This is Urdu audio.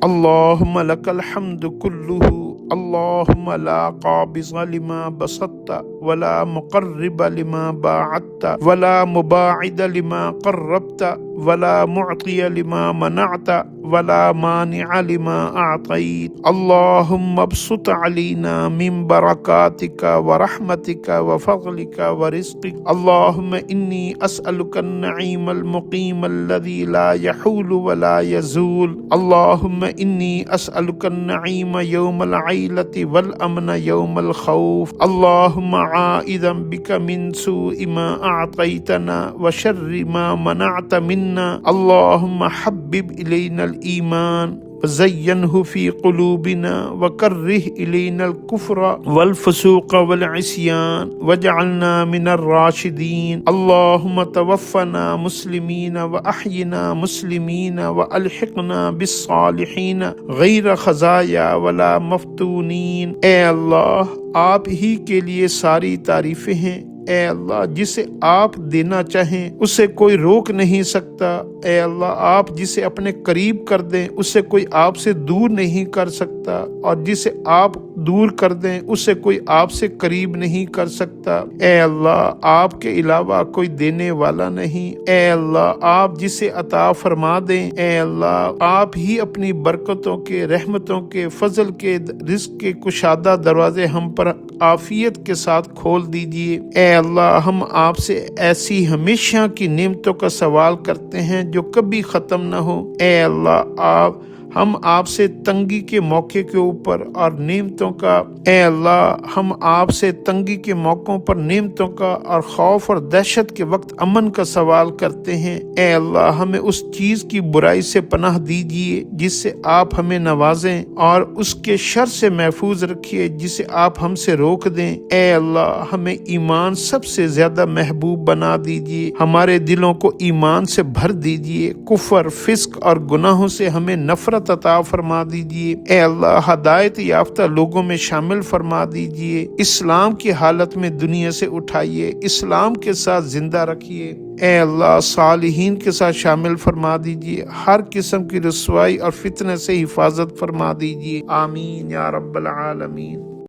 اللہم لک الحمد کلہ اللہم لا قابض لما بسطت ولا مقرب لما باعدت ولا مباعد لما قربت ولا معطی لما منعت ولا مانع لما اعطیت اللہم ابسط علینا من برکاتک ورحمتک وفضلک ورزقک اللہم انی اسألک النعیم المقیم الذی لا یحول ولا یزول اللہم انی اسألک النعیم یوم العیلۃ والامن یوم الخوف اللہم عائذا بک من سوء ما اعطیتنا وشر ما منعت منا اللہم حبب الینا الایمان وزینہ فی قلوبنا وکرہ الینا الکفر والفسوق والعصیان واجعلنا من الراشدین اللہم توفنا مسلمین واحینا مسلمین والحقنا بالصالحین غیر خزایا ولا مفتونین۔ اے اللہ، آپ ہی کے لیے ساری تعریفیں ہیں۔ اے اللہ، جسے آپ دینا چاہیں اسے کوئی روک نہیں سکتا۔ اے اللہ، آپ جسے اپنے قریب کر دیں اسے کوئی آپ سے دور نہیں کر سکتا، اور جسے آپ دور کر دیں اسے کوئی آپ سے قریب نہیں کر سکتا۔ اے اللہ، آپ کے علاوہ کوئی دینے والا نہیں۔ اے اللہ، آپ جسے عطا فرما دیں، اے اللہ، آپ ہی اپنی برکتوں کے، رحمتوں کے، فضل کے، رزق کے کشادہ دروازے ہم پر عافیت کے ساتھ کھول دیجیے۔ اے اللہ، ہم آپ سے ایسی ہمیشہ کی نعمتوں کا سوال کرتے ہیں جو کبھی ختم نہ ہو۔ اے اللہ، ہم آپ سے تنگی کے موقع کے اوپر اور نعمتوں کا، اے اللہ، ہم آپ سے تنگی کے موقعوں پر نعمتوں کا اور خوف اور دہشت کے وقت امن کا سوال کرتے ہیں۔ اے اللہ، ہمیں اس چیز کی برائی سے پناہ دیجیے جس سے آپ ہمیں نوازیں، اور اس کے شر سے محفوظ رکھیے جسے آپ ہم سے روک دیں۔ اے اللہ، ہمیں ایمان سب سے زیادہ محبوب بنا دیجیے، ہمارے دلوں کو ایمان سے بھر دیجیے، کفر، فسق اور گناہوں سے ہمیں نفرت عطا فرما دیجیے۔ اے اللہ، ہدایت یافتہ لوگوں میں شامل فرما دیجیے، اسلام کی حالت میں دنیا سے اٹھائیے، اسلام کے ساتھ زندہ رکھیے۔ اے اللہ، صالحین کے ساتھ شامل فرما دیجیے، ہر قسم کی رسوائی اور فتنہ سے حفاظت فرما دیجیے۔ آمین یا رب العالمین۔